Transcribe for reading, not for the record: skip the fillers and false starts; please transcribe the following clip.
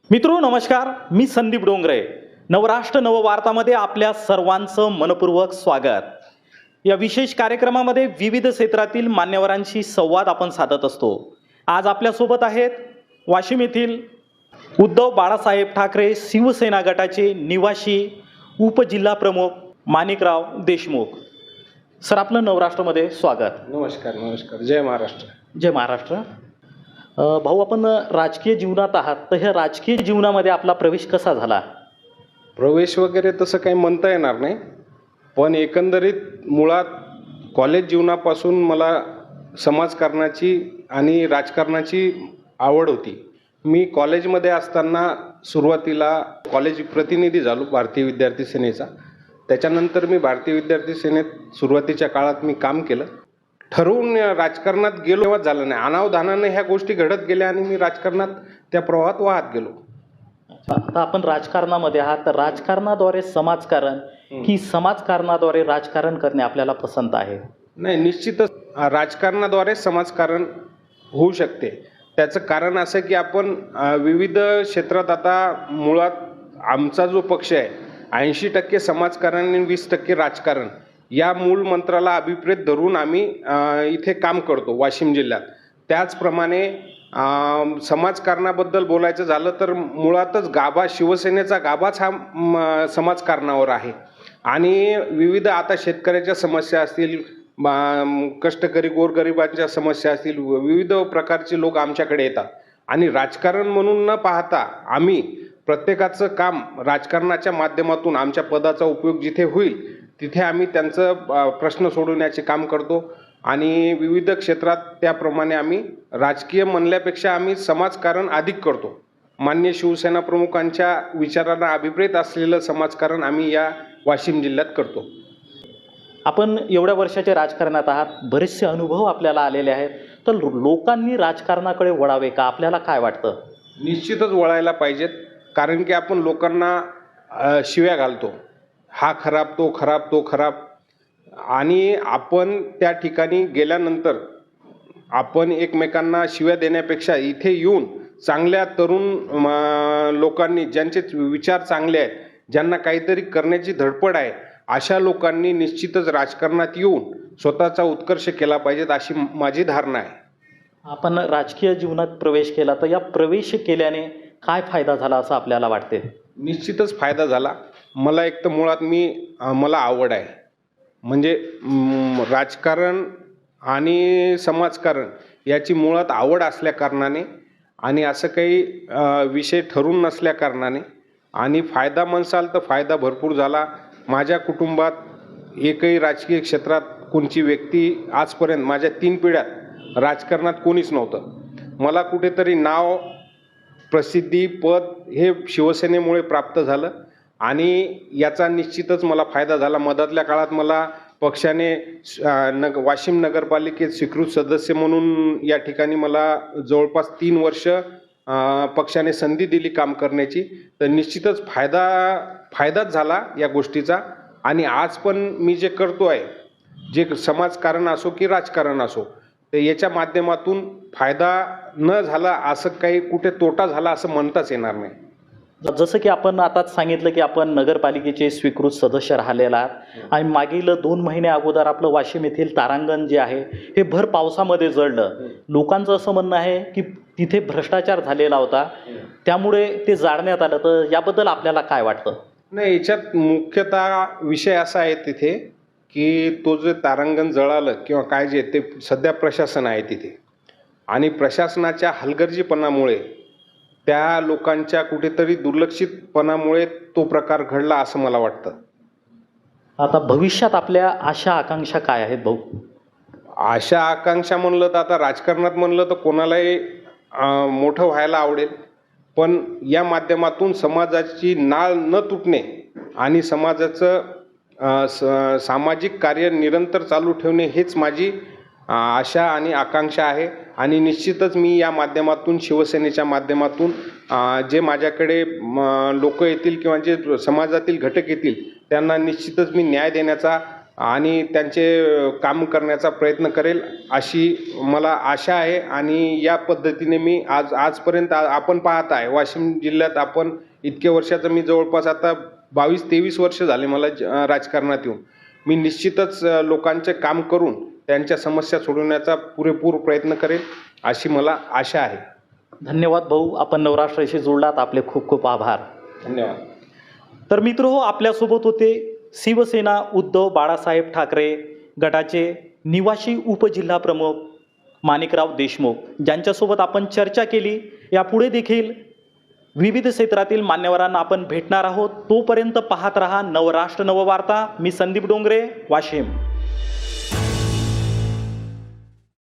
मित्रो नमस्कार, मी संदीप डोंगरे. नवराष्ट्र नववार्तामध्ये आपल्या सर्वांचं मनपूर्वक स्वागत. या विशेष कार्यक्रमामध्ये विविध क्षेत्रातील मान्यवरांशी संवाद आपण साधत असतो. आज आपल्यासोबत आहेत वाशिम येथील उद्धव बाळासाहेब ठाकरे शिवसेना गटाचे निवासी उपजिल्हा प्रमुख माणिकराव देशमुख. सर, आपलं नवराष्ट्रमध्ये स्वागत. नमस्कार. नमस्कार. जय महाराष्ट्र. जय महाराष्ट्र. भाऊ, आपण राजकीय जीवनात आहात, तर ह्या राजकीय जीवनामध्ये आपला प्रवेश कसा झाला? प्रवेश वगैरे तसं काही म्हणता येणार नाही, पण एकंदरीत मुळात कॉलेज जीवनापासून मला समाजकारणाची आणि राजकारणाची आवड होती. मी कॉलेजमध्ये असताना सुरुवातीला कॉलेज प्रतिनिधी झालो भारतीय विद्यार्थी सेनेचा. त्याच्यानंतर मी भारतीय विद्यार्थी सेनेत सुरुवातीच्या काळात मी काम केलं. ठरवून राजकारणात गेलो तेव्हा झालं नाही, अनावधानाने ह्या गोष्टी घडत गेल्या आणि मी राजकारणात त्या प्रवाहात वाहत गेलो. आता आपण राजकारणामध्ये आहात, तर राजकारणाद्वारे समाजकारण की समाजकारणाद्वारे राजकारण करणे आपल्याला पसंत आहे? नाही, निश्चितच राजकारणाद्वारे समाजकारण होऊ शकते. त्याचं कारण असं की आपण विविध क्षेत्रात आता मुळात आमचा जो पक्ष आहे 80% समाजकारण आणि 20% राजकारण या मूळ मंत्राला अभिप्रेत धरून आम्ही इथे काम करतो वाशिम जिल्ह्यात. त्याचप्रमाणे समाजकारणाबद्दल बोलायचं झालं तर मुळातच गाभा शिवसेनेचा गाभाच हा समाजकारणावर आहे. आणि विविध आता शेतकऱ्याच्या समस्या असतील, कष्टकरी गोरगरिबांच्या समस्या असतील, विविध प्रकारचे लोक आमच्याकडे येतात आणि राजकारण म्हणून न पाहता आम्ही प्रत्येकाचं काम राजकारणाच्या माध्यमातून आमच्या पदाचा उपयोग जिथे होईल तिथे आम्ही त्यांचं प्रश्न सोडवण्याचे काम करतो. आणि विविध क्षेत्रात त्याप्रमाणे आम्ही राजकीय म्हणल्यापेक्षा आम्ही समाजकारण अधिक करतो. माननीय शिवसेना प्रमुखांच्या विचारांना अभिप्रेत असलेलं समाजकारण आम्ही या वाशिम जिल्ह्यात करतो. आपण एवढ्या वर्षाचे राजकारणात आहात, बरेचसे अनुभव आपल्याला आलेले आहेत, तर लोकांनी राजकारणाकडे वळावे का, आपल्याला काय वाटतं? निश्चितच वळायला पाहिजेत, कारण की आपण लोकांना शिव्या घालतो, हा खराब, तो खराब, तो खराब. आणि आपण त्या ठिकाणी गेल्यानंतर आपण एकमेकांना शिव्या देण्यापेक्षा इथे येऊन चांगल्या तरुण लोकांनी, ज्यांचे विचार चांगले आहेत, ज्यांना काहीतरी करण्याची धडपड आहे, अशा लोकांनी निश्चितच राजकारणात येऊन स्वतःचा उत्कर्ष केला पाहिजेत, अशी माझी धारणा आहे. आपण राजकीय जीवनात प्रवेश केला, तर या प्रवेश केल्याने काय फायदा झाला असं आपल्याला वाटते? निश्चितच फायदा झाला. मला एक तर मुळात मला आवड आहे, म्हणजे राजकारण आणि समाजकारण याची मुळात आवड असल्या कारणाने आणि असं काही विषय ठरून नसल्या कारणाने. आणि फायदा म्हणसाल तर फायदा भरपूर झाला. माझ्या कुटुंबात एकही राजकीय क्षेत्रात कोणची व्यक्ती आजपर्यंत माझ्या 3 पिढ्यात राजकारणात कोणीच नव्हतं. मला कुठेतरी नाव, प्रसिद्धी, पद हे शिवसेनेमुळे प्राप्त झालं आणि याचा निश्चितच मला फायदा झाला. मधातल्या काळात मला पक्षाने वाशिम नगरपालिकेत स्वीकृत सदस्य म्हणून या ठिकाणी मला जवळपास 3 वर्ष पक्षाने संधी दिली काम करण्याची. तर निश्चितच फायदाच झाला या गोष्टीचा. आणि आज पण मी जे करतो आहे, जे समाजकारण असो की राजकारण असो, तर याच्या माध्यमातून फायदा न झाला असं काही, कुठे तोटा झाला असं म्हणताच येणार नाही. जसं की आपण आताच सांगितलं की आपण नगरपालिकेचे स्वीकृत सदस्य राहिलेला आहात आणि मागील 2 महिने अगोदर आपलं वाशिम येथील तारांगण जे आहे हे भर पावसामध्ये जळलं. लोकांचं असं म्हणणं आहे की तिथे भ्रष्टाचार झालेला होता, त्यामुळे ते जाळण्यात आलं. तर याबद्दल आपल्याला काय वाटतं? नाही, याच्यात मुख्यतः विषय असा आहे तिथे की तो जे तारांगण जळालं किंवा काय जे ते सध्या प्रशासन आहे तिथे, आणि प्रशासनाच्या हलगर्जीपणामुळे, त्या लोकांच्या कुठेतरी दुर्लक्षितपणामुळे तो प्रकार घडला असं मला वाटतं. आता भविष्यात आपल्या आशा आकांक्षा काय आहेत भाऊ? आशा आकांक्षा म्हणलं तर आता राजकारणात म्हणलं तर कोणालाही मोठं व्हायला आवडेल, पण या माध्यमातून समाजाची नाळ न तुटणे आणि समाजाचं सामाजिक कार्य निरंतर चालू ठेवणे हेच माझी आशा आणि आकांक्षा आहे. आणि निश्चितच मी या माध्यमातून, शिवसेनेच्या माध्यमातून जे माझ्याकडे लोक येतील किंवा जे समाजातील घटक येतील त्यांना निश्चितच मी न्याय देण्याचा आणि त्यांचे काम करण्याचा प्रयत्न करेल अशी मला आशा आहे. आणि या पद्धतीने मी आजपर्यंत आपण पाहत आहे वाशिम जिल्ह्यात आपण इतके वर्षाचं मी जवळपास आता 22-23 वर्ष झाले मला राजकारणात येऊन. मी निश्चितच लोकांचे काम करून त्यांच्या समस्या सोडवण्याचा पुरेपूर प्रयत्न करेल अशी मला आशा आहे. धन्यवाद भाऊ, आपण नवराष्ट्राशी जोडलात, आपले खूप खूप आभार. धन्यवाद. तर मित्र आपल्यासोबत होते शिवसेना उद्धव बाळासाहेब ठाकरे गटाचे निवासी उपजिल्हा प्रमुख माणिकराव देशमुख, ज्यांच्यासोबत आपण चर्चा केली. यापुढे देखील विविध क्षेत्रातील मान्यवरांना आपण भेटणार आहोत. तोपर्यंत पाहत रहा नवराष्ट्र नववार्ता. मी संदीप डोंगरे, वाशिम.